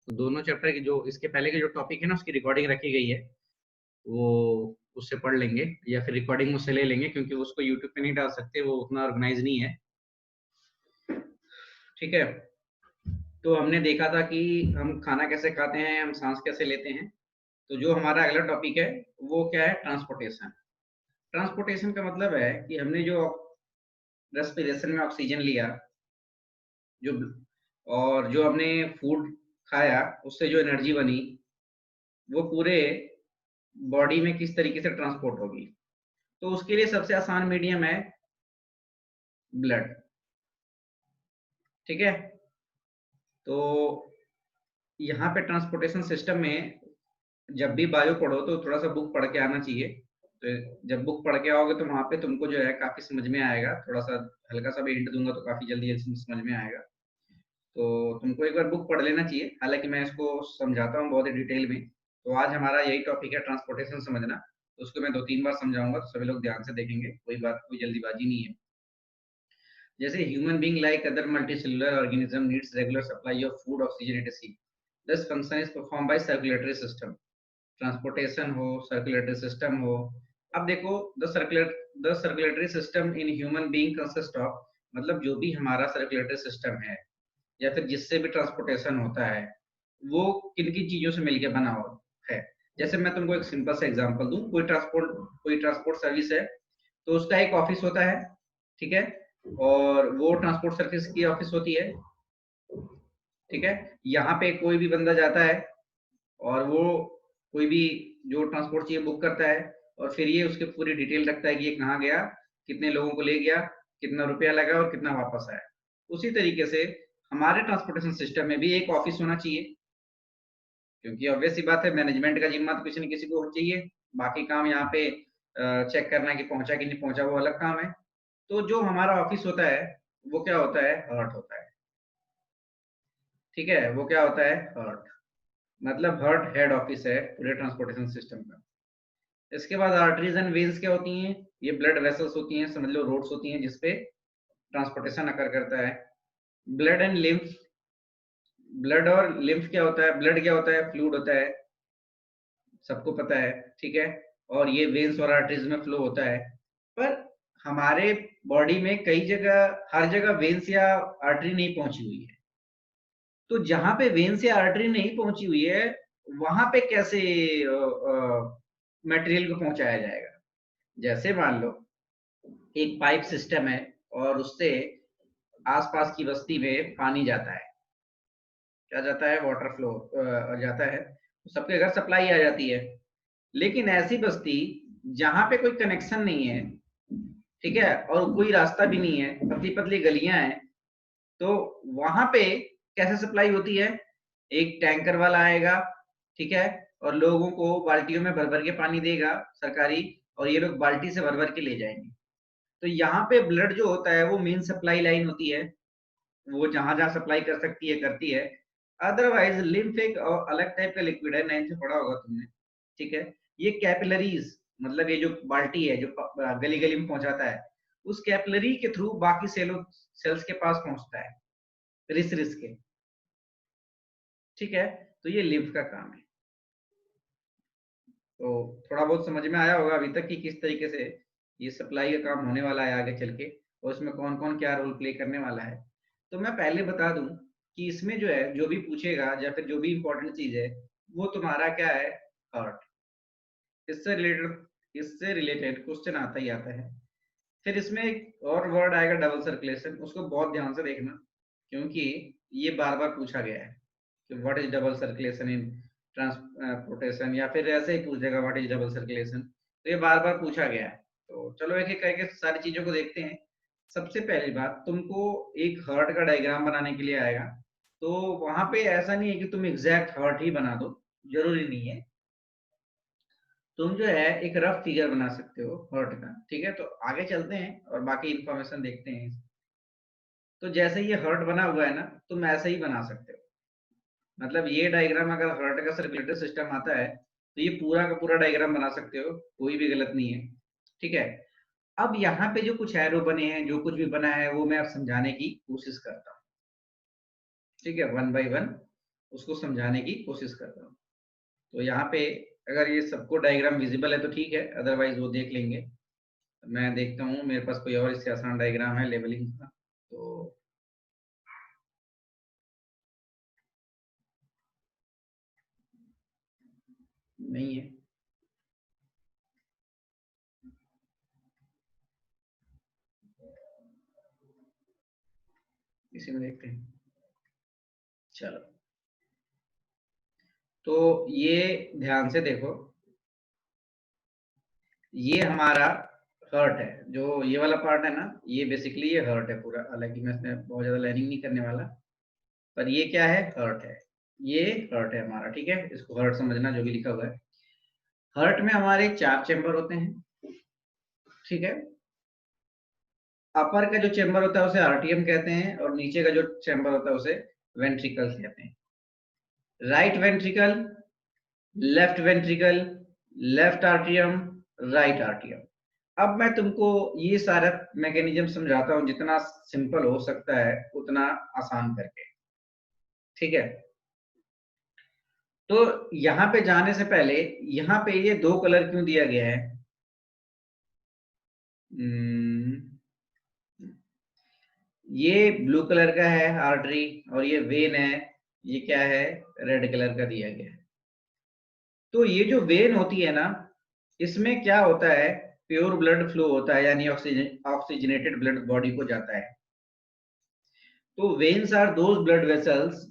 तो दोनों चैप्टर की जो इसके पहले के जो टॉपिक है ना उसकी रिकॉर्डिंग रखी गई है, वो उससे पढ़ लेंगे या फिर रिकॉर्डिंग उससे ले लेंगे, क्योंकि उसको यूट्यूब पे नहीं डाल सकते, वो उतना ऑर्गेनाइज नहीं है। ठीक है, तो हमने देखा था कि हम खाना कैसे खाते हैं, हम सांस कैसे लेते हैं। तो जो हमारा अगला टॉपिक है वो क्या है, ट्रांसपोर्टेशन। ट्रांसपोर्टेशन का मतलब है कि हमने जो रेस्पिरेशन में ऑक्सीजन लिया, जो और जो हमने फूड खाया उससे जो एनर्जी बनी, वो पूरे बॉडी में किस तरीके से ट्रांसपोर्ट होगी। तो उसके लिए सबसे आसान मीडियम है ब्लड। ठीक है, तो यहाँ पे ट्रांसपोर्टेशन सिस्टम में जब भी बायो पढ़ो तो थोड़ा सा बुक पढ़ के आना चाहिए। तो जब बुक पढ़ के आओगे तो वहाँ पे तुमको जो है काफी समझ में आएगा, थोड़ा सा हल्का सा भी हिंट दूंगा तो काफी जल्दी समझ में आएगा। तो तुमको एक बार बुक पढ़ लेना चाहिए, हालांकि मैं इसको समझाता हूँ बहुत ही डिटेल में। तो आज हमारा यही टॉपिक है, ट्रांसपोर्टेशन समझना। तो उसको मैं 2-3 बार समझाऊंगा, तो सभी लोग ध्यान से देखेंगे, कोई बात कोई जल्दीबाजी नहीं है। जैसे human being like other multicellular organism needs regular supply of food, oxygen, etc. This function is perform by circulatory system. Transportation हो, सर्कुलेटरी सिस्टम हो। अब देखो, the circulatory system in human being consist of, मतलब जो भी हमारा circulatory system है या फिर जिससे भी ट्रांसपोर्टेशन होता है, वो किन किन चीजों से मिलकर बना हुआ है। जैसे मैं तुमको एक सिंपल सा एग्जांपल दूं, कोई ट्रांसपोर्ट सर्विस है, तो उसका एक ऑफिस होता है। ठीक है, और वो ट्रांसपोर्ट सर्विस की ऑफिस होती है। ठीक है, यहाँ पे कोई भी बंदा जाता है और वो कोई भी जो ट्रांसपोर्ट चाहिए बुक करता है, और फिर ये उसके पूरी डिटेल रखता है कि ये कहाँ गया, कितने लोगों को ले गया, कितना रुपया लगा और कितना वापस आया। उसी तरीके से हमारे ट्रांसपोर्टेशन सिस्टम में भी एक ऑफिस होना चाहिए, क्योंकि ऑब्वियस सी बात है, मैनेजमेंट का जिम्मा तो किसी न किसी को चाहिए। बाकी काम यहाँ पे चेक करना कि पहुंचा कि नहीं पहुंचा, वो अलग काम है। तो जो हमारा ऑफिस होता है वो क्या होता है, हर्ट होता है। ठीक है, वो क्या होता है, हर्ट। मतलब हर्ट हेड ऑफिस है पूरे ट्रांसपोर्टेशन सिस्टम का। इसके बाद आर्टरीज एंड वेन्स क्या होती हैं, ये ब्लड वेसल्स होती हैं, समझ लो रोड्स होती हैं जिसपे ट्रांसपोर्टेशन अकर करता है। ब्लड एंड लिम्फ, ब्लड और लिम्फ क्या होता है, ब्लड क्या होता है, फ्लूइड होता है, सबको पता है। ठीक है, और ये वेन्स और आर्टरीज में फ्लो होता है। पर हमारे बॉडी में कई जगह, हर जगह वेन्स या आर्टरी नहीं पहुंची हुई है। तो जहां पे वेन्स या आर्टरी नहीं पहुंची हुई है, वहां पे कैसे मटेरियल को पहुंचाया जाएगा। जैसे मान लो एक पाइप सिस्टम है और उससे आसपास की बस्ती में पानी जाता है, क्या जाता है, वाटर फ्लो जाता है, तो सबके घर सप्लाई आ जाती है। लेकिन ऐसी बस्ती जहां पे कोई कनेक्शन नहीं है, ठीक है, और कोई रास्ता भी नहीं है, पतली पतली गलियां हैं, तो वहां पे कैसे सप्लाई होती है, एक टैंकर वाला आएगा, ठीक है, और लोगों को बाल्टियों में भर भर के पानी देगा सरकारी, और ये लोग बाल्टी से भर भर के ले जाएंगे। तो यहाँ पे ब्लड जो होता है वो मेन सप्लाई लाइन होती है, वो जहां जहां सप्लाई कर सकती है करती है। अदरवाइज लिम्फ एक अलग टाइप का लिक्विड है, 9th में पढ़ा होगा तुमने। ठीक है, ये कैपिलरीज, मतलब ये जो बाल्टी है जो गली गली में पहुंचाता है, उस कैपिलरी के थ्रू बाकी सेल्स के पास पहुंचता है, रिस रिस के। ठीक है, तो ये लिम्फ का काम है। तो थोड़ा बहुत समझ में आया होगा अभी तक कि किस तरीके से ये सप्लाई का काम होने वाला है आगे चल के, और इसमें कौन कौन क्या रोल प्ले करने वाला है। तो मैं पहले बता दूं कि इसमें जो है, जो भी पूछेगा या फिर जो भी इंपॉर्टेंट चीज है, वो तुम्हारा क्या है, हार्ट। इससे रिलेटेड क्वेश्चन आता ही आता है। फिर इसमें एक और वर्ड आएगा, डबल सर्कुलेशन, उसको बहुत ध्यान से देखना, क्योंकि ये बार बार पूछा गया है कि what is double circulation in transportation, या फिर ऐसे ही पूछ देगा व्हाट इज डबल सर्कुलेशन। तो ये बार बार पूछा गया है। तो चलो एक एक करके सारी चीजों को देखते हैं। सबसे पहली बात, तुमको एक हार्ट का डायग्राम बनाने के लिए आएगा। तो वहां पे ऐसा नहीं है कि तुम एग्जैक्ट हार्ट ही बना दो, जरूरी नहीं है। तुम जो है एक रफ फिगर बना सकते हो हार्ट का। ठीक है, तो आगे चलते हैं और बाकी इंफॉर्मेशन देखते हैं। तो जैसे ये हार्ट बना हुआ है ना, तुम ऐसे ही बना सकते हो। मतलब ये डायग्राम अगर हार्ट का सर्कुलेटरी सिस्टम आता है तो ये पूरा का पूरा डायग्राम बना सकते हो, कोई भी गलत नहीं है। ठीक है, अब यहाँ पे जो कुछ एरो बने हैं, जो कुछ भी बना है, वो मैं अब समझाने की कोशिश करता हूँ। ठीक है, वन बाय वन उसको समझाने की कोशिश कर रहा हूँ। तो यहाँ पे अगर ये सबको डायग्राम विजिबल है तो ठीक है, अदरवाइज वो देख लेंगे। मैं देखता हूँ मेरे पास कोई और इससे आसान डायग्राम है लेबलिंग का, तो नहीं है। इसी में देखते हैं। चलो, तो ये ध्यान से देखो, ये हमारा हर्ट है, जो ये वाला पार्ट है ना, ये बेसिकली ये हर्ट है पूरा। हालांकि मैं इसमें बहुत ज्यादा लाइनिंग नहीं करने वाला, पर ये क्या है, हर्ट है। ये हर्ट है हमारा, ठीक है, इसको हर्ट समझना जो भी लिखा हुआ है। हर्ट में हमारे 4 चेंबर होते हैं, ठीक है। अपर का जो चेंबर होता है उसे आर्टियम कहते हैं, और नीचे का जो चेंबर होता है उसे वेंट्रिकल कहते हैं। Right ventricle, left ventricle, left आर्टियम, right आर्टियम। अब मैं तुमको ये सारा मैकेनिज्म समझाता हूं, जितना सिंपल हो सकता है उतना आसान करके, ठीक है। तो यहां पे जाने से पहले, यहां पे ये 2 कलर क्यों दिया गया है? ये ब्लू कलर का है आर्टरी, और ये वेन है, ये क्या है, रेड कलर का दिया गया है। तो ये जो वेन होती है ना, इसमें क्या होता है, प्योर ब्लड फ्लो होता है, यानी ऑक्सीजनेटेड ब्लड बॉडी को जाता है। तो veins are those blood vessels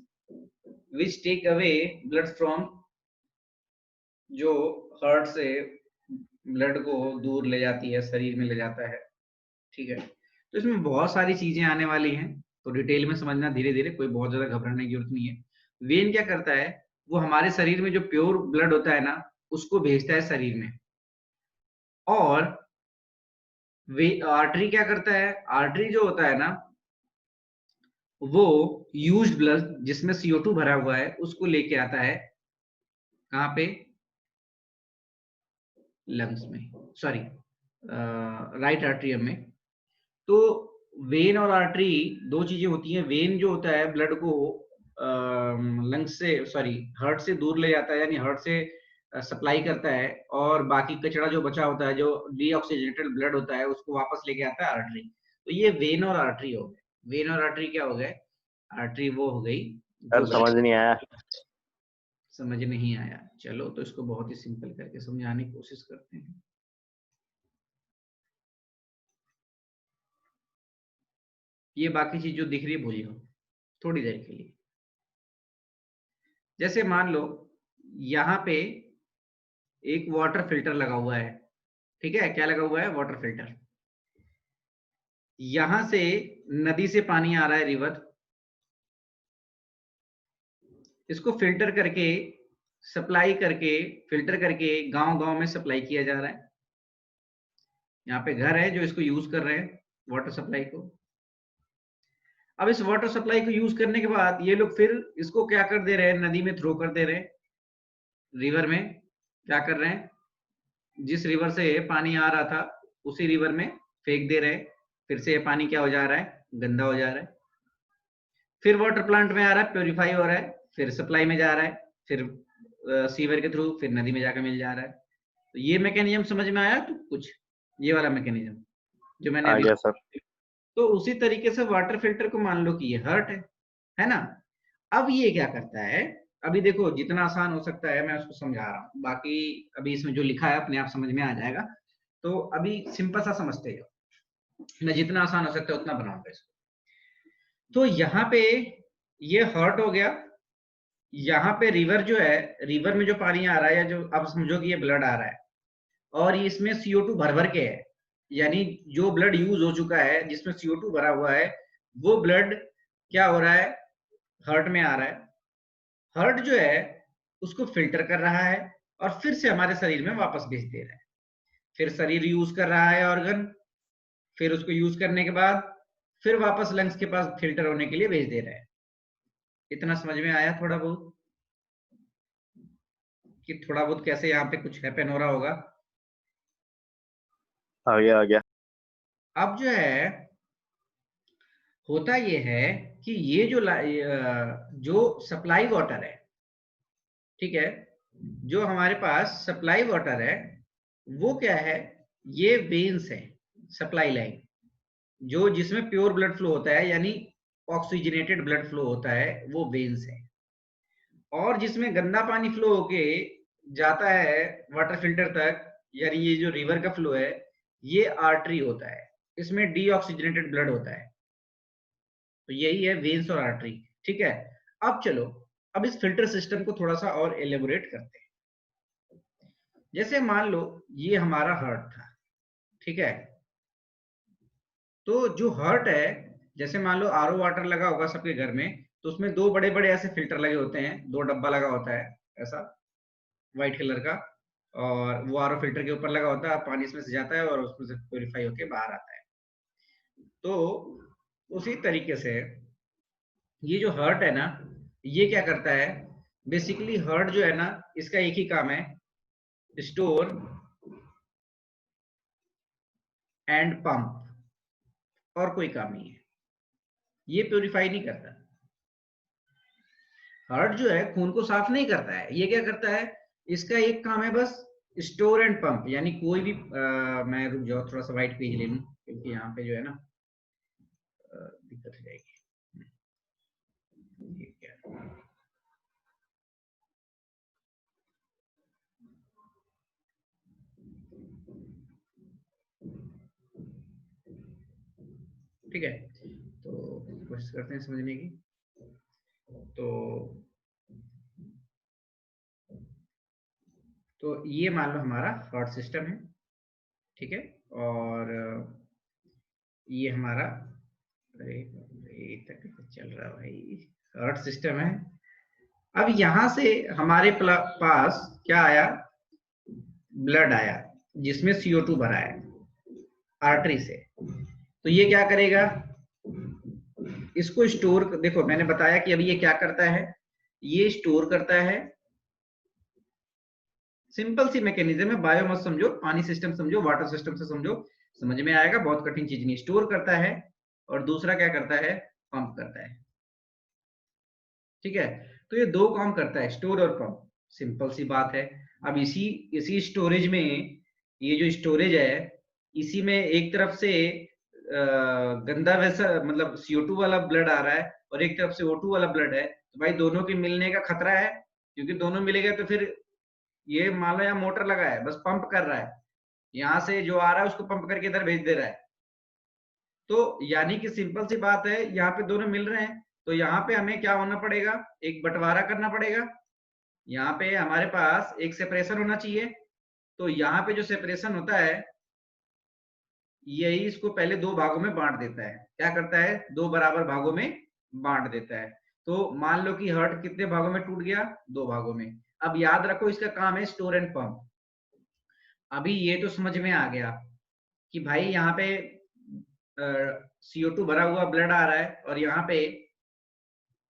which take away blood from, जो हार्ट से ब्लड को दूर ले जाती है, शरीर में ले जाता है, ठीक है। तो इसमें बहुत सारी चीजें आने वाली हैं, तो डिटेल में समझना धीरे धीरे, कोई बहुत ज्यादा घबराने की जरूरत नहीं है। वेन क्या करता है, वो हमारे शरीर में जो प्योर ब्लड होता है ना, उसको भेजता है शरीर में। और वे आर्टरी क्या करता है, आर्टरी जो होता है ना, वो यूज्ड ब्लड जिसमें CO2 भरा हुआ है उसको लेके आता है, कहाँ पे, लंग्स में, सॉरी, राइट आर्टरियम में। तो वेन और आर्टरी दो चीजें होती हैं। वेन जो होता है ब्लड को लंग्स से, सॉरी, हार्ट से दूर ले जाता है, यानी हार्ट से सप्लाई करता है, और बाकी कचरा जो बचा होता है, जो डीऑक्सीजनेटेड ब्लड होता है, उसको वापस लेके आता है आर्टरी। तो ये वेन और आर्टरी हो गए। वेन और आर्टरी क्या हो गए, आर्टरी वो हो गई सर जो समझ नहीं आया। समझ नहीं आया। चलो, तो इसको बहुत ही सिंपल करके समझाने की कोशिश करते हैं। ये बाकी चीज जो दिख रही है भूलिए थोड़ी देर के लिए। जैसे मान लो यहाँ पे एक वाटर फिल्टर लगा हुआ है, ठीक है, क्या लगा हुआ है, वाटर फिल्टर। यहां से नदी से पानी आ रहा है, रिवर, इसको फिल्टर करके, सप्लाई करके, फिल्टर करके गांव गांव में सप्लाई किया जा रहा है। यहाँ पे घर है जो इसको यूज कर रहे हैं, वाटर सप्लाई को। अब इस वाटर सप्लाई को यूज करने के बाद ये लोग फिर इसको क्या कर दे रहे हैं, नदी में थ्रो कर दे रहे हैं, रिवर में क्या कर रहे हैं, जिस रिवर से पानी आ रहा था उसी रिवर में फेंक दे रहे हैं। फिर से ये पानी क्या हो जा रहा है, गंदा हो जा रहा है। फिर वाटर प्लांट में आ रहा है, प्योरीफाई हो रहा है, फिर सप्लाई में जा रहा है, फिर सीवर के थ्रू फिर नदी में जाकर मिल जा रहा है। तो ये मैकेनिज्म समझ में आया तो कुछ, ये वाला मैकेनिज्म जो मैंने आ अभी, गया सर। तो उसी तरीके से वाटर फिल्टर को मान लो कि ये हर्ट है ना। अब ये क्या करता है, अभी देखो जितना आसान हो सकता है मैं उसको समझा रहा हूँ, बाकी अभी इसमें जो लिखा है अपने आप समझ में आ जाएगा। तो अभी सिंपल सा समझते जाओ, मैं जितना आसान हो सकता है उतना बनाऊंगा इसको। तो यहाँ पे ये हर्ट हो गया, यहाँ पे रिवर जो है, रिवर में जो पानी आ रहा है, या जो अब समझो कि ये ब्लड आ रहा है, और ये इसमें CO2 भर भर के है, यानी जो ब्लड यूज हो चुका है जिसमें CO2 भरा हुआ है, वो ब्लड क्या हो रहा है, हार्ट में आ रहा है। हार्ट जो है उसको फिल्टर कर रहा है और फिर से हमारे शरीर में वापस भेज दे रहा है। फिर शरीर यूज कर रहा है ऑर्गन, फिर उसको यूज करने के बाद फिर वापस लंग्स के पास फिल्टर होने के लिए भेज दे रहा है। इतना समझ में आया थोड़ा बहुत, कि थोड़ा बहुत कैसे यहाँ पे कुछ हैपन हो रहा होगा। आ गया आ गया। अब जो है, होता ये है कि ये जो सप्लाई वाटर है, ठीक है, जो हमारे पास सप्लाई वाटर है वो क्या है, ये वेन्स है, सप्लाई लाइन, जो जिसमें प्योर ब्लड फ्लो होता है यानी ऑक्सीजनेटेड ब्लड फ्लो होता है, वो वेन्स है। और जिसमें गंदा पानी फ्लो होके जाता है वाटर फिल्टर तक, यानी ये जो रिवर का फ्लो है, ये आर्टरी होता है, इसमें डीऑक्सीजनेटेड ब्लड होता है। तो यही है वेन्स और आर्टरी, ठीक है। अब चलो, अब इस फिल्टर सिस्टम को थोड़ा सा और एलेबोरेट करते हैं। जैसे मान लो ये हमारा हार्ट था, ठीक है, तो जो हार्ट है, जैसे मान लो आरओ वाटर लगा होगा सबके घर में, तो उसमें दो बड़े बड़े ऐसे फिल्टर लगे होते हैं, दो डब्बा लगा होता है ऐसा व्हाइट कलर का, और वो आरओ फिल्टर के ऊपर लगा होता है, पानी इसमें से जाता है और उसमें से प्योरीफाई होके बाहर आता है। तो उसी तरीके से ये जो हार्ट है ना, ये क्या करता है, बेसिकली हार्ट जो है ना, इसका एक ही काम है, स्टोर एंड पंप, और कोई काम नहीं है, ये प्योरीफाई नहीं करता। हार्ट जो है खून को साफ नहीं करता है, ये क्या करता है, इसका एक काम है बस स्टोर एंड पंप, यानी कोई भी मैं रुक जाओ थोड़ा सा व्हाइट पेज ले लूं, क्योंकि यहाँ पे जो है ना दिक्कत हो जाएगी। ये क्या है? ठीक है, तो कोशिश करते हैं समझने की। तो ये मान लो हमारा हार्ट सिस्टम है, ठीक है, और ये हमारा, अरे तक चल रहा भाई, हार्ट सिस्टम है। अब यहां से हमारे पास क्या आया, ब्लड आया, जिसमें CO2 भरा है आर्टरी से। तो ये क्या करेगा, इसको स्टोर, देखो मैंने बताया कि अभी ये क्या करता है, ये स्टोर करता है, सिंपल सी मैकेनिज्म है, बायो मत समझो, पानी सिस्टम समझो, वाटर सिस्टम से समझो, समझ में आएगा, बहुत कठिन चीज नहीं। स्टोर करता है और दूसरा क्या करता है, पंप करता है, ठीक है। तो ये दो काम करता है, स्टोर और पंप, सिंपल सी बात है। अब इसी इसी स्टोरेज में, ये जो स्टोरेज है, इसी में एक तरफ से गंदा वैसा मतलब CO2 वाला ब्लड आ रहा है और एक तरफ से O2 वाला ब्लड है, तो भाई दोनों के मिलने का खतरा है, क्योंकि दोनों मिलेगा तो फिर ये मान लो यहाँ मोटर लगा है, बस पंप कर रहा है, यहाँ से जो आ रहा है उसको पंप करके इधर भेज दे रहा है। तो यानी कि सिंपल सी बात है, यहाँ पे दोनों मिल रहे हैं, तो यहाँ पे हमें क्या होना पड़ेगा, एक बंटवारा करना पड़ेगा। यहाँ पे हमारे पास एक सेपरेशन होना चाहिए, तो यहाँ पे जो सेपरेशन होता है, यही इसको पहले दो भागों में बांट देता है, क्या करता है, दो बराबर भागों में बांट देता है। तो मान लो कि हार्ट कितने भागों में टूट गया, दो भागों में। अब याद रखो इसका काम है स्टोर एंड पंप। अभी ये तो समझ में आ गया कि भाई यहाँ पे CO2 भरा हुआ ब्लड आ रहा है और यहाँ पे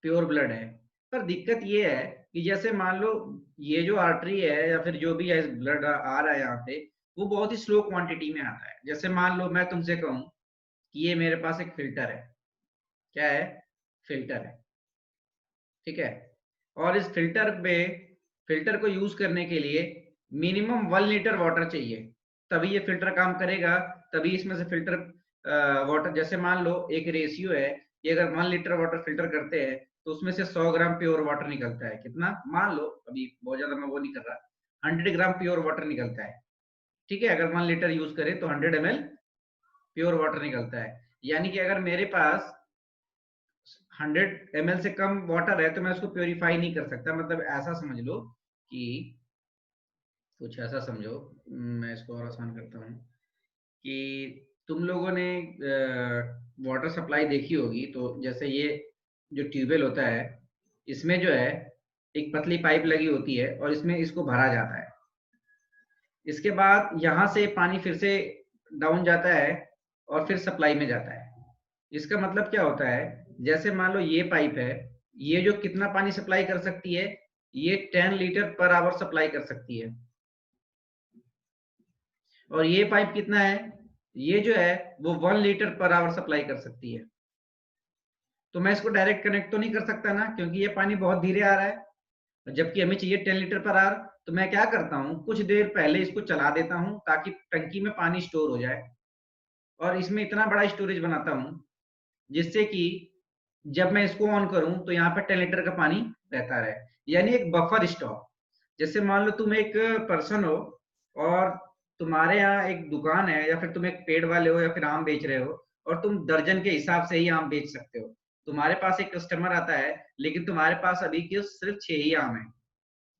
प्योर ब्लड है। पर दिक्कत ये है कि जैसे मान लो ये जो आर्टरी है या फिर जो भी है ब्लड आ रहा है यहाँ पे, वो बहुत ही स्लो क्वांटिटी में आता है। जैसे मान लो मैं तुमसे कहूँ कि ये मेरे पास एक फिल्टर है, क्या है, फिल्टर है, ठीक है, और इस फिल्टर को यूज करने के लिए मिनिमम 1 लीटर वाटर चाहिए, तभी ये फिल्टर काम करेगा, तभी इसमें से फिल्टर वाटर, जैसे मान लो एक रेशियो है कि अगर 1 लीटर वाटर फिल्टर करते हैं तो उसमें से 100 ग्राम प्योर वाटर निकलता है, कितना, मान लो, अभी बहुत ज्यादा मैं वो नहीं कर रहा, 100 ग्राम प्योर वाटर निकलता है, ठीक है, अगर 1 लीटर यूज करें तो 100 ml प्योर वाटर निकलता है। यानी कि अगर मेरे पास 100 ml से कम वाटर है तो मैं उसको प्योरीफाई नहीं कर सकता, मतलब ऐसा समझ लो कि, कुछ ऐसा समझो, मैं इसको और आसान करता हूँ कि तुम लोगों ने वाटर सप्लाई देखी होगी, तो जैसे ये जो ट्यूबवेल होता है, इसमें जो है एक पतली पाइप लगी होती है और इसमें इसको भरा जाता है, इसके बाद यहाँ से पानी फिर से डाउन जाता है और फिर सप्लाई में जाता है। इसका मतलब क्या होता है, जैसे मान लो ये पाइप है, ये जो कितना पानी सप्लाई कर सकती है, ये 10 लीटर पर आवर सप्लाई कर सकती है, और ये पाइप कितना है, ये जो है वो 1 लीटर पर आवर सप्लाई कर सकती है। तो मैं इसको डायरेक्ट कनेक्ट तो नहीं कर सकता ना, क्योंकि ये पानी बहुत धीरे आ रहा है, जबकि हमें चाहिए 10 लीटर पर आवर। तो मैं क्या करता हूँ, कुछ देर पहले इसको चला देता हूँ ताकि टंकी में पानी स्टोर हो जाए, और इसमें इतना बड़ा स्टोरेज बनाता हूँ जिससे कि जब मैं इसको ऑन करूं तो यहाँ पे 10 लीटर का पानी रहता रहे, यानी एक बफर स्टॉक। जैसे मान लो तुम एक पर्सन हो और तुम्हारे यहाँ एक दुकान है, या फिर तुम एक पेड़ वाले हो, या फिर आम बेच रहे हो, और तुम दर्जन के हिसाब से ही आम बेच सकते हो। तुम्हारे पास एक कस्टमर आता है, लेकिन तुम्हारे पास अभी के सिर्फ 6 ही आम है।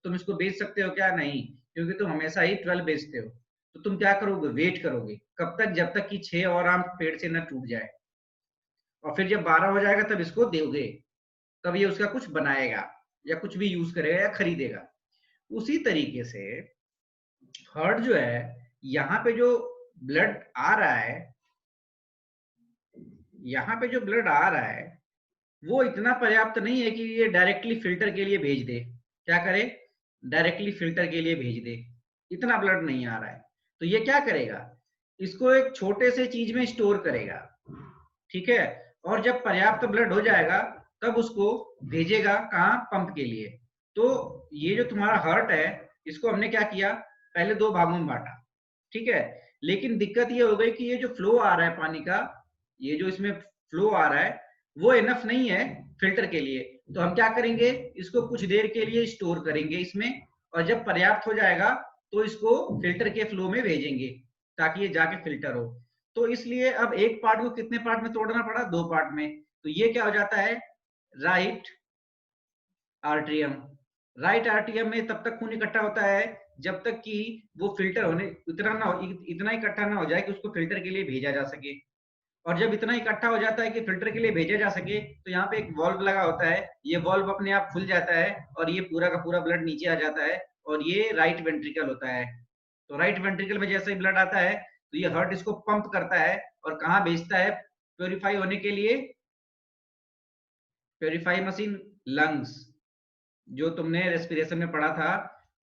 तुम इसको बेच सकते हो क्या? नहीं, क्योंकि तुम हमेशा ही 12 बेचते हो। तो तुम क्या करोगे, वेट करोगे कब तक, जब तक कि 6 और आम पेड़ से न टूट जाए, और फिर जब 12 हो जाएगा तब इसको दोगे, तब ये उसका कुछ बनाएगा या कुछ भी यूज करेगा या खरीदेगा। उसी तरीके से हर्ट जो है, यहाँ पे जो ब्लड आ रहा है, यहाँ पे जो ब्लड आ रहा है वो इतना पर्याप्त नहीं है कि ये डायरेक्टली फिल्टर के लिए भेज दे। क्या करे, डायरेक्टली फिल्टर के लिए भेज दे, इतना ब्लड नहीं आ रहा है। तो ये क्या करेगा, इसको एक छोटे से चीज में स्टोर करेगा, ठीक है, और जब पर्याप्त ब्लड हो जाएगा तब उसको भेजेगा कहाँ, पंप के लिए। तो ये जो तुम्हारा हर्ट है, इसको हमने क्या किया, पहले 2 भागों में बांटा, ठीक है। लेकिन दिक्कत ये हो गई कि ये जो फ्लो आ रहा है पानी का, ये जो इसमें फ्लो आ रहा है वो इनफ नहीं है फिल्टर के लिए। तो हम क्या करेंगे, इसको कुछ देर के लिए स्टोर करेंगे इसमें, और जब पर्याप्त हो जाएगा तो इसको फिल्टर के फ्लो में भेजेंगे ताकि ये जाके फिल्टर हो। तो इसलिए अब एक पार्ट को कितने पार्ट में तोड़ना पड़ा, 2 पार्ट में। तो ये क्या हो जाता है, राइट आर्ट्रियम। राइट आर्ट्रियम में तब तक खून इकट्ठा होता है जब तक कि वो फिल्टर होने इतना इकट्ठा ना हो जाए कि उसको फिल्टर के लिए भेजा जा सके। और जब इतना इकट्ठा हो जाता है कि फिल्टर के लिए भेजा जा सके, तो यहाँ पे एक वॉल्व लगा होता है, ये वॉल्व अपने आप खुल जाता है और ये पूरा का पूरा ब्लड नीचे आ जाता है, और ये राइट वेंट्रिकल होता है। तो राइट वेंट्रिकल में जैसे ही ब्लड आता है तो ये हार्ट इसको पंप करता है और कहाँ भेजता है, प्योरीफाई होने के लिए, प्योरीफाई मशीन, लंग्स। जो तुमने रेस्पिरेशन में पढ़ा था,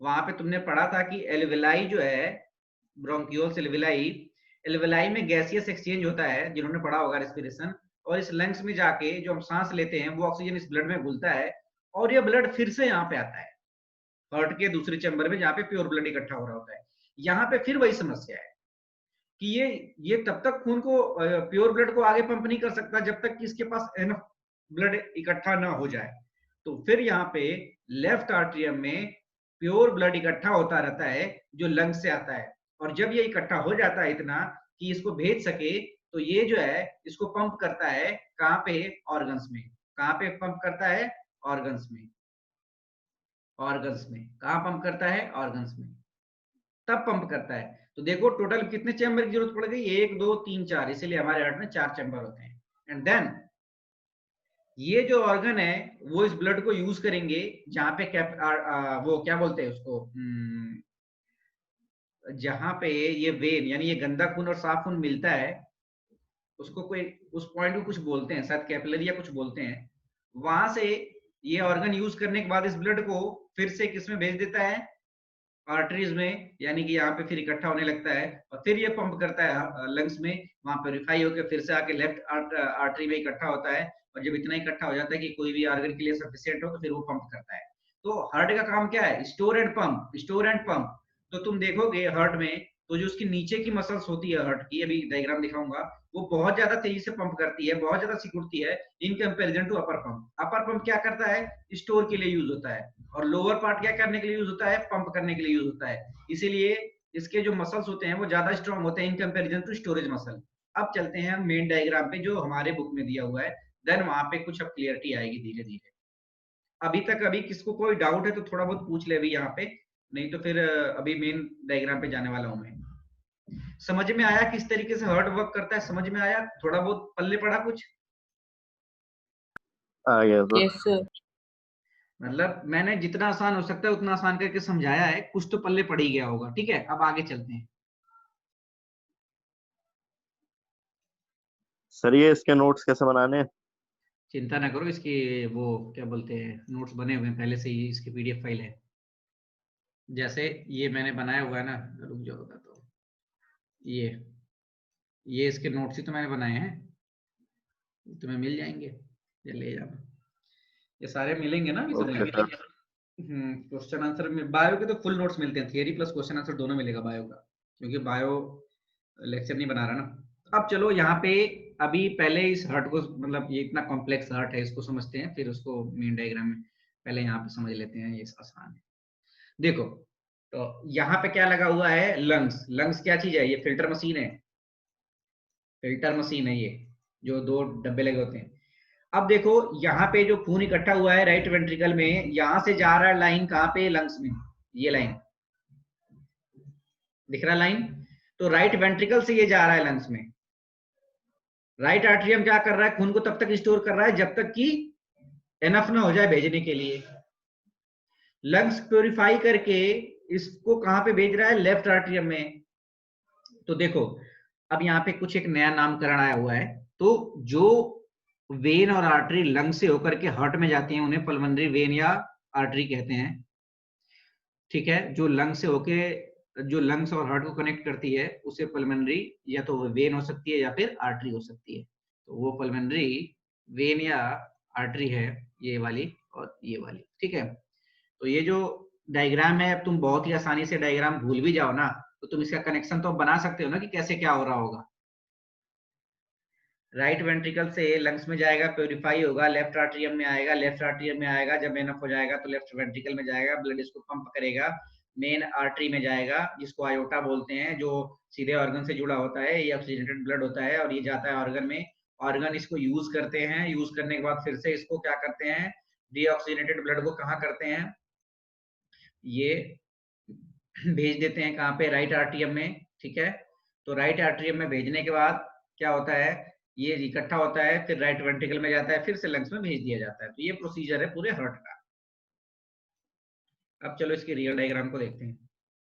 वहां पे तुमने पढ़ा था कि एल्वेलाई जो है, ब्रोंकियोल्स एल्वेलाई, एल्वेलाई में गैसियस एक्सचेंज होता है, जिन्होंने पढ़ा होगा रेस्पिरेशन, और इस लंग्स में जाके जो हम सांस लेते हैं वो ऑक्सीजन इस ब्लड में घुलता है, और ये ब्लड फिर से यहाँ पे आता है हार्ट के दूसरे चैम्बर में, जहाँ पे प्योर ब्लड इकट्ठा हो रहा होता है। यहाँ पे फिर वही समस्या है कि ये तब तक खून को, प्योर ब्लड को आगे पंप नहीं कर सकता जब तक कि इसके पास एनफ ब्लड इकट्ठा ना हो जाए। तो फिर यहाँ पे लेफ्ट आर्ट्रियम में प्योर ब्लड इकट्ठा होता रहता है जो लंग्स से आता है, और जब ये इकट्ठा हो जाता है इतना कि इसको भेज सके, तो ये जो है इसको पंप करता है कहाँ पे, ऑर्गन्स में। कहाँ पे पंप करता है, ऑर्गन्स में। ऑर्गन्स में कहाँ पंप करता है, ऑर्गन्स में, तब पंप करता है। तो देखो टोटल कितने चैम्बर की जरूरत पड़ गई, 1 2 3 4, इसीलिए हमारे हार्ट में 4 चैम्बर होते हैं। एंड देन ये जो ऑर्गन है वो इस ब्लड को यूज करेंगे जहां पे वो क्या बोलते हैं उसको, जहां पे ये वेन यानी ये गंदा खून और साफ खून मिलता है, उसको कोई, उस पॉइंट को कुछ बोलते हैं, शायद कैपिलरी या कुछ बोलते हैं। वहां से ये ऑर्गन यूज करने के बाद इस ब्लड को फिर से किसमें भेज देता है, आर्टरीज में, यानी कि यहाँ पे फिर इकट्ठा होने लगता है, और फिर ये पंप करता है लंग्स में, वहां प्योरीफाई होकर फिर से आके लेफ्ट आर्टरी में इकट्ठा होता है, और जब इतना इकट्ठा हो जाता है कि कोई भी ऑर्गन के लिए सफिशिएंट हो तो फिर वो पंप करता है। तो हार्ट का काम क्या है, store and pump, store and pump. तो तुम देखोगे हार्ट में, तो जो उसकी नीचे की मसल्स होती है हार्ट की, अभी डायग्राम दिखाऊंगा, वो बहुत ज्यादा तेजी से पंप करती है, बहुत ज्यादा सिकुड़ती है in comparison to upper pump. Upper pump क्या करता है, स्टोर के लिए यूज होता है, और लोअर पार्ट क्या करने के लिए यूज होता है, पंप करने के लिए यूज होता है। इसीलिए इसके जो मसल्स होते हैं वो ज्यादा स्ट्रांग होते हैं in comparison to storage muscle. अब चलते हैं हम मेन डायग्राम पे जो हमारे बुक में दिया हुआ है, देन वहां पे कुछ अब क्लियरिटी आएगी धीरे धीरे। अभी तक अभी किसको कोई डाउट है तो थोड़ा बहुत पूछ ले अभी यहाँ पे, नहीं तो फिर अभी मेन डायग्राम पे जाने वाला हूँ मैं। समझ में आया किस तरीके से हार्ट वर्क करता है, समझ में आया, थोड़ा बहुत पल्ले पड़ा कुछ? आ गया तो। Yes sir. मतलब मैंने जितना आसान हो सकता है उतना आसान करके समझाया है, कुछ तो पल्ले पड़ ही गया होगा। ठीक है, अब आगे चलते हैं। सर ये इसके नोट्स कैसे बनाने हैं? चिंता ना करो, इसकी वो क्या बोलते हैं, नोट्स बने हुए हैं पहले से ही, इसकी पीडीएफ फाइल है। जैसे ये मैंने बनाया हुआ है ना, रुक जाओ होगा तो, ये इसके नोट्स ही तो मैंने बनाए हैं, तुम्हें मिल जाएंगे। ये ले जाना, ये सारे मिलेंगे ना अभी तुम्हें। Okay sir. क्वेश्चन आंसर में बायो के तो फुल नोट्स मिलते हैं, थियरी प्लस क्वेश्चन आंसर दोनों मिलेगा बायो का, क्योंकि बायो लेक्चर नहीं बना रहा ना। अब चलो यहाँ पे अभी पहले इस हर्ट को, मतलब ये इतना कॉम्प्लेक्स हर्ट है, इसको समझते हैं, फिर उसको मेन डायग्राम में पहले यहाँ पे समझ लेते हैं, ये आसान है। देखो, तो यहाँ पे क्या लगा हुआ है, लंग्स। लंग्स क्या चीज है, ये फिल्टर मशीन है, फिल्टर मशीन है ये, जो दो डब्बे लगे होते हैं। अब देखो यहाँ पे जो खून इकट्ठा हुआ है राइट वेंट्रिकल में, यहां से जा रहा है लाइन कहाँ पे, लंग्स में, ये लाइन दिख रहा है लाइन, तो राइट वेंट्रिकल से ये जा रहा है लंग्स में। राइट आर्टरियम क्या कर रहा है, खून को तब तक स्टोर कर रहा है जब तक कि एनफ ना हो जाए भेजने के लिए। लंग्स प्योरीफाई करके इसको कहां पे भेज रहा है, लेफ्ट आर्टरियम में। तो देखो अब यहाँ पे कुछ एक नया नामकरण आया हुआ है, तो जो वेन और आर्टरी लंग से होकर के हार्ट में जाती हैं उन्हें पल्मोनरी वेन या आर्टरी कहते हैं, ठीक है। जो लंग से होके, जो लंग्स और हार्ट को कनेक्ट करती है उसे पल्मोनरी या तो वेन हो सकती है या फिर आर्टरी हो सकती है। तो वो पल्मोनरी वेन या आर्टरी है, ये वाली और ये वाली, ठीक है। तो ये जो डायग्राम है, अब तुम बहुत ही आसानी से डायग्राम भूल भी जाओ ना, तो तुम इसका कनेक्शन तो बना सकते हो ना कि कैसे क्या हो रहा होगा। राइट वेंट्रिकल से लंग्स में जाएगा, प्योरीफाई होगा, लेफ्ट आर्टरियम में आएगा, लेफ्ट आर्टरियम में आएगा, जब एनफ हो जाएगा तो लेफ्ट वेंट्रिकल में जाएगा, ब्लड इसको पंप करेगा, मेन आर्टरी में जाएगा जिसको आयोटा बोलते हैं, जो सीधे ऑर्गन से जुड़ा होता है, ये ऑक्सीजनेटेड ब्लड होता है और ये जाता है ऑर्गन में। ऑर्गन इसको यूज करते हैं, यूज करने के बाद फिर से इसको क्या करते हैं, डीऑक्सीजनेटेड ब्लड को कहाँ करते हैं, ये भेज देते हैं कहाँ पे, राइट आर्टरियम में, ठीक है। तो राइट आर्टरियम में भेजने के बाद क्या होता है, ये इकट्ठा होता है, फिर राइट वेंट्रिकल में जाता है, फिर से लंग्स में भेज दिया जाता है। तो ये प्रोसीजर है पूरे हार्ट का। अब चलो इसके रियल डायग्राम को देखते हैं।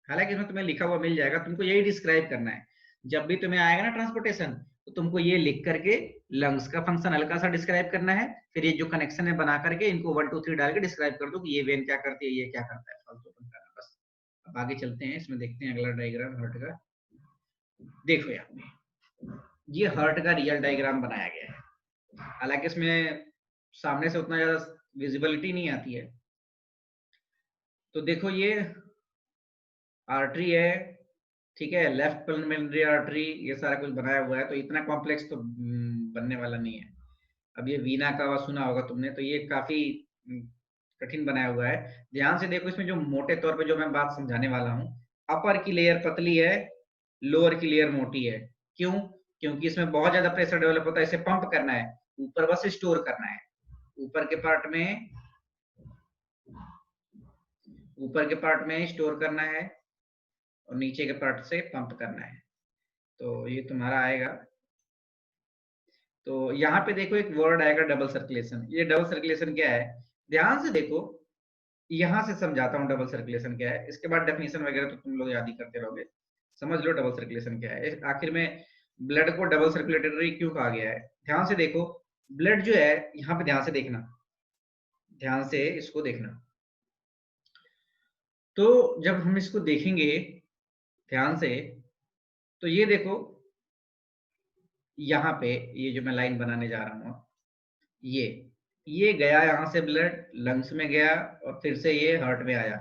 हालांकि इसमें तुम्हें लिखा हुआ मिल जाएगा, तुमको यही डिस्क्राइब करना है। जब भी तुम्हें आएगा ना ट्रांसपोर्टेशन, तो तुमको ये लिख करके लंग्स का फंक्शन हल्का सा डिस्क्राइब करना है, फिर ये जो कनेक्शन है बना करके इनको 1 2 3 डाल के डिस्क्राइब कर दो कि ये वेन क्या करती है, ये क्या करता है, फालतू करना बस। अब आगे चलते हैं, इसमें देखते हैं अगला डायग्राम हार्ट का। देखो यार, ये हार्ट का रियल डायग्राम बनाया गया है, हालांकि इसमें सामने से उतना ज्यादा विजिबिलिटी नहीं आती है। तो देखो ये आर्टरी है, ठीक है, लेफ्ट पल्मोनरी आर्टरी, ये सारा कुछ बनाया हुआ है, तो इतना कॉम्प्लेक्स तो बनने वाला नहीं है। अब ये वीना का सुना होगा तुमने, तो ये काफी कठिन बनाया हुआ है। ध्यान से देखो, इसमें जो मोटे तौर पे जो मैं बात समझाने वाला हूँ, अपर की लेयर पतली है, लोअर की लेयर मोटी है। क्यों? क्योंकि इसमें बहुत ज्यादा प्रेशर डेवलप होता है, इसे पंप करना है, ऊपर बस स्टोर करना है। ऊपर के पार्ट में, ऊपर के पार्ट में स्टोर करना है और नीचे के पार्ट से पंप करना है। तो ये तुम्हारा आएगा। तो यहाँ पे देखो एक वर्ड आएगा डबल सर्कुलेशन। ये डबल सर्कुलेशन क्या है, ध्यान से देखो, यहां से समझाता हूँ डबल सर्कुलेशन क्या है, इसके बाद डेफिनेशन वगैरह तो तुम लोग याद ही करते रहोगे। समझ लो डबल सर्कुलेशन क्या है, आखिर में ब्लड को डबल सर्कुलेटरी क्यों कहा गया है। ध्यान से देखो, ब्लड जो है, यहाँ पे ध्यान से देखना, ध्यान से इसको देखना। तो जब हम इसको देखेंगे ध्यान से, तो ये देखो यहाँ पे, ये जो मैं लाइन बनाने जा रहा हूँ, ये गया यहाँ से ब्लड लंग्स में गया और फिर से ये हार्ट में आया।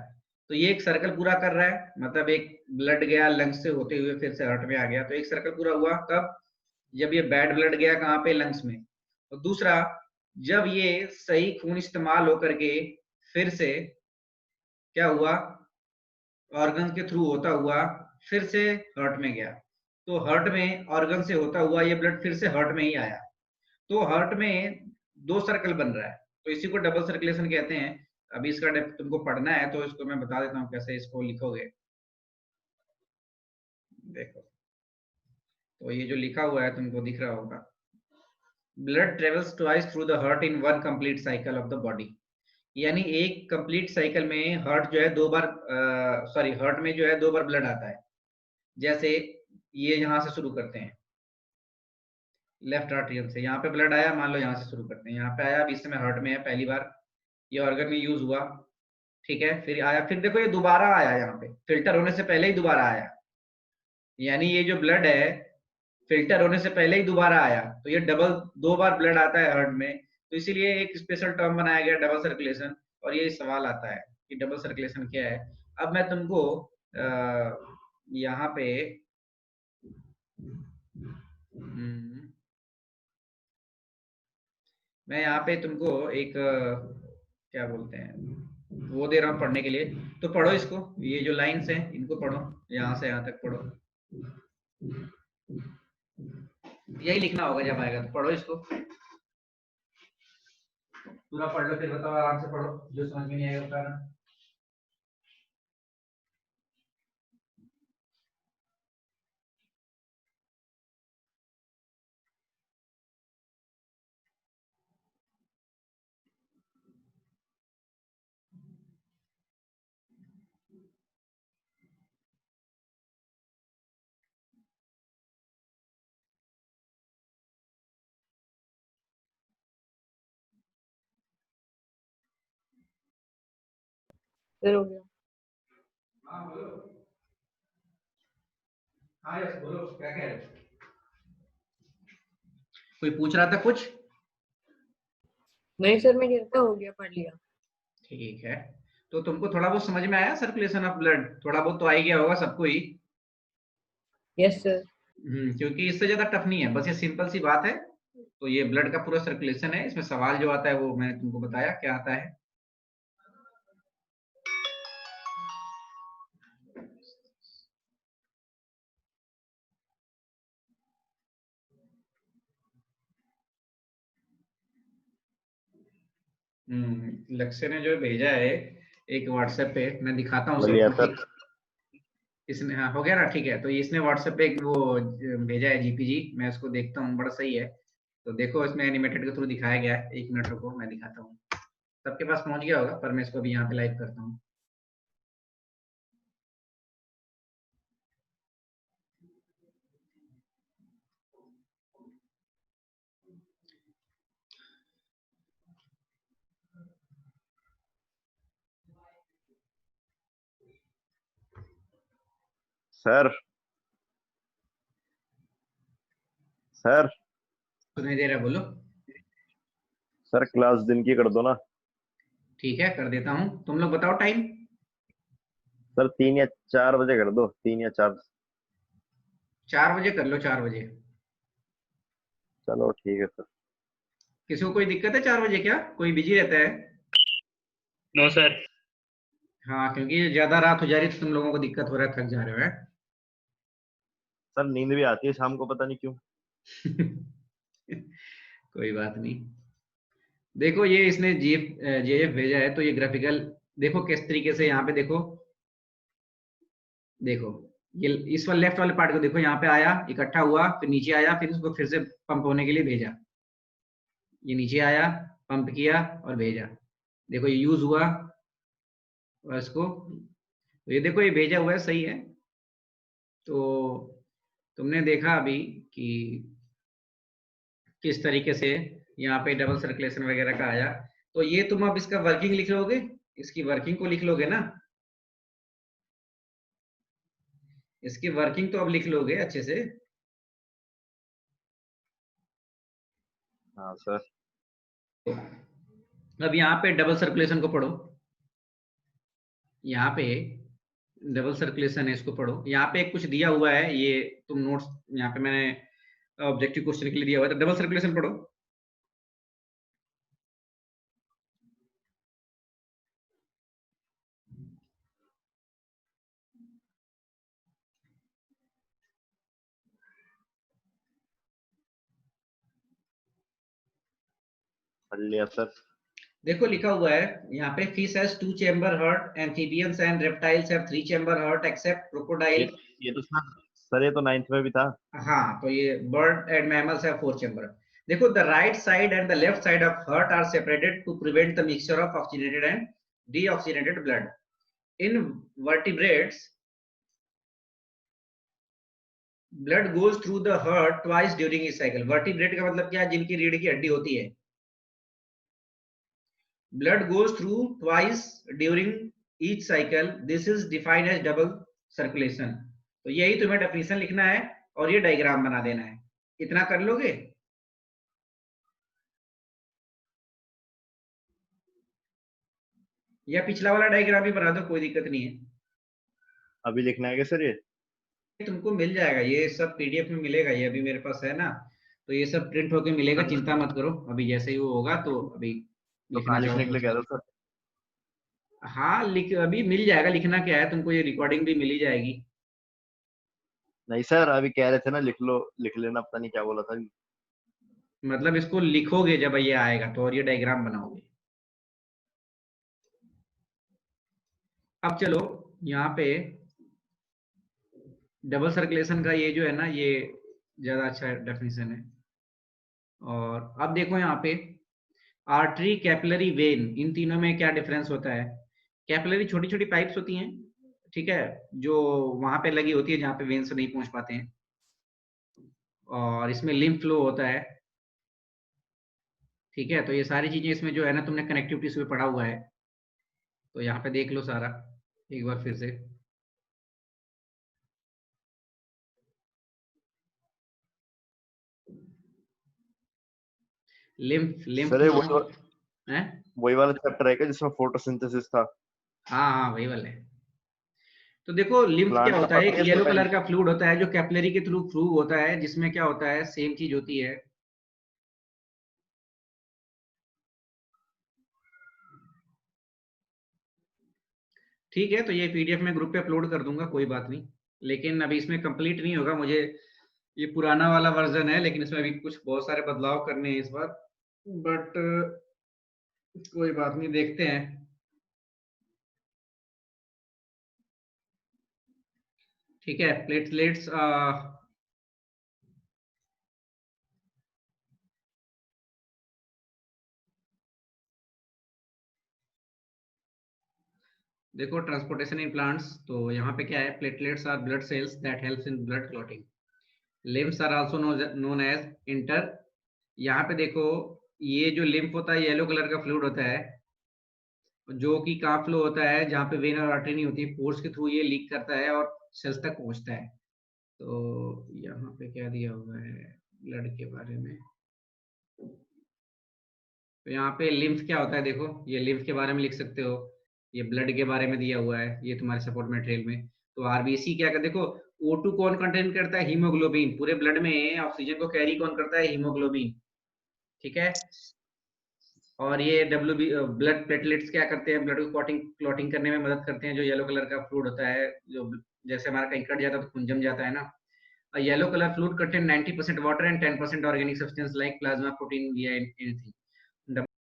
तो ये एक सर्कल पूरा कर रहा है, मतलब एक ब्लड गया लंग्स से होते हुए फिर से हार्ट में आ गया, तो एक सर्कल पूरा हुआ। कब? जब ये बैड ब्लड गया कहाँ पे, लंग्स में। और दूसरा, जब ये सही खून इस्तेमाल होकर के फिर से क्या हुआ, ऑर्गन के थ्रू होता हुआ फिर से हार्ट में गया। तो हार्ट में ऑर्गन से होता हुआ ये ब्लड फिर से हार्ट में ही आया। तो हार्ट में दो सर्कल बन रहा है, तो इसी को डबल सर्कुलेशन कहते हैं। अभी इसका तुमको पढ़ना है तो इसको मैं बता देता हूँ कैसे इसको लिखोगे। देखो, तो ये जो लिखा हुआ है तुमको दिख रहा होगा, blood travels twice through the heart in one complete cycle of the body. यानी एक कंप्लीट साइकिल में हार्ट जो है दो बार, सॉरी, हार्ट में जो है दो बार ब्लड आता है। जैसे ये यहाँ से शुरू करते हैं, लेफ्ट आर्टरियम से, यहाँ पे ब्लड आया, मान लो यहाँ से शुरू करते हैं, यहाँ पे आया, अभी समय हार्ट में है, पहली बार ये ऑर्गन में यूज हुआ, ठीक है, फिर आया, फिर देखो ये दोबारा आया, यहाँ पे फिल्टर होने से पहले ही दोबारा आया। यानी ये जो ब्लड है फिल्टर होने से पहले ही दोबारा आया, तो ये डबल, दो बार ब्लड आता है हार्ट में। तो इसीलिए एक स्पेशल टर्म बनाया गया डबल सर्कुलेशन, और ये सवाल आता है कि डबल सर्कुलेशन क्या है। अब मैं तुमको यहाँ पे मैं यहाँ पे तुमको एक क्या बोलते हैं वो दे रहा हूँ पढ़ने के लिए, तो पढ़ो इसको, ये जो लाइन्स हैं इनको पढ़ो, यहाँ से यहाँ तक पढ़ो, यही लिखना होगा जब आएगा, तो पढ़ो इसको पूरा पढ़ लो, फिर बताओ, आराम से पढ़ो, जो समझ में नहीं आएगा बताना। फिर हो गया। हाँ बोलो। हाँ यस बोलो, क्या कह रहे हो? कोई पूछ रहा था कुछ? नहीं सर, मैं कहता हो गया, पढ़ लिया। ठीक है, तो तुमको थोड़ा बहुत समझ में आया सर्कुलेशन ऑफ ब्लड? थोड़ा बहुत तो आ ही गया होगा सबको ही। Yes sir. क्योंकि इससे ज्यादा टफ नहीं है, बस ये सिंपल सी बात है। तो ये ब्लड का पूरा सर्कुलेशन है, इसमें सवाल जो आता है वो मैंने तुमको बताया क्या आता है। लक्ष्य ने जो भेजा है एक व्हाट्सएप पे, मैं दिखाता हूँ बढ़िया सबको सर। इसने, हाँ हो गया ना, ठीक है। तो इसने व्हाट्सएप पे एक वो भेजा है जीपीजी, मैं उसको देखता हूँ, बड़ा सही है। तो देखो इसमें एनिमेटेड के थ्रू दिखाया गया है, 1 मिनट रुको मैं दिखाता हूँ। सबके पास पहुंच गया होगा, पर मैं इसको अभी यहाँ पे लाइव करता हूँ। सर सर सुनाई दे रहा है, बोलो। सर क्लास दिन की कर दो ना। ठीक है कर देता हूँ, तुम लोग बताओ टाइम। सर 3 या 4 बजे कर दो, 3 या 4। 4 बजे कर लो, 4 बजे। चलो ठीक है सर। किसी को कोई दिक्कत है 4 बजे? क्या कोई बिजी रहता है? No sir. हाँ, क्योंकि ज्यादा रात हो जा रही है तो तुम लोगों को दिक्कत हो रहा है, थक जा रहे हो है। सर नींद भी आती है शाम को, पता नहीं क्यों। कोई बात नहीं। देखो ये इसने जीएफ जेएफ भेजा है, तो ये ग्राफिकल देखो किस तरीके से, यहाँ पे देखो, देखो ये इस वाले लेफ्ट वाले पार्ट को देखो, यहाँ पे आया, इकट्ठा हुआ, फिर नीचे आया, फिर उसको फिर से पंप होने के लिए भेजा। ये नीचे आया, पंप किया और भेजा। देखो ये यूज हुआ, और इसको तो ये देखो ये भेजा हुआ है, सही है। तो तुमने देखा अभी कि किस तरीके से यहाँ पे डबल सर्कुलेशन वगैरह का आया। तो ये तुम अब इसका वर्किंग लिख लोगे, इसकी वर्किंग को लिख लोगे ना, इसकी वर्किंग तो अब लिख लोगे अच्छे से। हाँ सर। अब यहाँ पे डबल सर्कुलेशन को पढ़ो, यहाँ पे डबल सर्कुलेशन है, इसको पढ़ो। यहाँ पे कुछ दिया हुआ है, ये तुम नोट्स यहाँ पे मैंने ऑब्जेक्टिव क्वेश्चन के लिए दिया हुआ है, तो डबल सर्कुलेशन पढ़ो। पढ़ लिया सर। देखो लिखा हुआ है यहाँ पे, fish has 2 chamber heart, amphibians and reptiles have 3 chamber heart except ये क्रोकोडाइल। ये तो सर ये तो 9th में भी था। हाँ, तो ये bird and mammals have 4 chamber. देखो the right side and the left side of heart are separated to prevent the mixture of oxygenated and deoxygenated blood in vertebrates. Blood goes through the heart twice during इस cycle. Vertebrate का मतलब क्या है? जिनकी रीढ़ की हड्डी होती है। blood goes through twice during each cycle, this is defined as double circulation। तो यही तुम्हें डेफिनेशन लिखना है और ये डायग्राम बना देना है। इतना कर लोगे? या पिछला वाला डायग्राम भी बना दो, कोई दिक्कत नहीं है। अभी लिखना है क्या सर ये? तुमको मिल जाएगा, ये सब पीडीएफ में मिलेगा, ये अभी मेरे पास है ना, तो ये सब प्रिंट होके मिलेगा, चिंता मत करो। अभी जैसे ही वो होगा तो अभी तो लिखना कहाँ चाहो लिखने के तो लिए कह रहे हो सर? हाँ लिख, अभी मिल जाएगा। लिखना क्या है तुमको, ये रिकॉर्डिंग भी मिली जाएगी। नहीं सर, अभी कह रहे थे ना लिख लो, लिख लेना, पता नहीं क्या बोला था अभी। मतलब इसको लिखोगे जब ये आएगा तो, और ये डायग्राम बनाओगे। अब चलो यहाँ पे डबल सर्कुलेशन का ये जो है ना, ये ज्यादा अच्छा डेफिनेशन है। और अब देखो यहाँ पे आर्टरी, कैपिलरी, वेन, इन तीनों में क्या डिफरेंस होता है। कैपिलरी छोटी छोटी पाइप्स होती हैं, ठीक है, जो वहां पे लगी होती है जहाँ पे वेन से नहीं पहुंच पाते हैं। और इसमें लिम्फ फ्लो होता है, ठीक है। तो ये सारी चीजें इसमें जो है ना, तुमने कनेक्टिविटी से पढ़ा हुआ है, तो यहाँ पे देख लो सारा एक बार फिर से। लिम्फ लिम्फ सर ये फ्लो है। वही वाला चैप्टर है क्या जिसमें फोटोसिंथेसिस था? हाँ हाँ वही वाला है। तो देखो लिम्फ क्या प्लांट का होता है, पता एक है इससे येलो पहले? कलर का फ्लूइड होता है जो कैपिलरी के थ्रू फ्लू होता है, जिसमें क्या होता है, सेम चीज होती है। ठीक है, तो ये पीडीएफ में ग्रुप पे अपलोड कर दूंगा, कोई बात नहीं। लेकिन अभी इसमें कंप्लीट नहीं होगा मुझे, ये पुराना वाला वर्जन है, लेकिन इसमें अभी कुछ बहुत सारे बदलाव करने हैं इस बार। बट कोई बात नहीं, देखते हैं। ठीक है, प्लेटलेट्स, देखो ट्रांसपोर्टेशन इन प्लांट्स, तो यहाँ पे क्या है, platelets are blood cells that helps in blood clotting. Lymphs are also known as inter, यहाँ पे देखो ये जो लिम्फ होता है येलो कलर का फ्लूइड होता है, जो कि कहाँ फ्लो होता है, जहाँ पे वेन और आर्टरी नहीं होती, पोर्स के थ्रू ये लीक करता है और सेल्स तक पहुंचता है। तो यहाँ पे क्या दिया हुआ है ब्लड के बारे में, तो यहाँ पे लिम्फ क्या होता है, देखो ये लिम्फ के बारे में लिख सकते हो, ये ब्लड के बारे में दिया हुआ है, ये तुम्हारे सपोर्ट मटेरियल में। तो आरबीसी क्या कर, देखो O2 कौन कंटेन करता है, हीमोग्लोबिन। पूरे ब्लड में ऑक्सीजन को कैरी कौन करता है, हीमोग्लोबिन, ठीक है। और ये ब्लड प्लेटलेट्स क्या करते हैं, ब्लड को क्लॉटिंग क्लॉटिंग करने में मदद करते हैं। जो येलो कलर का फ्लूइड होता है, जो जैसे हमारा कहीं कट जाता है तो खून जम जाता है ना, yellow colour fluid contain 90% water and 10% organic substance like plasma, protein या एनीथिंग।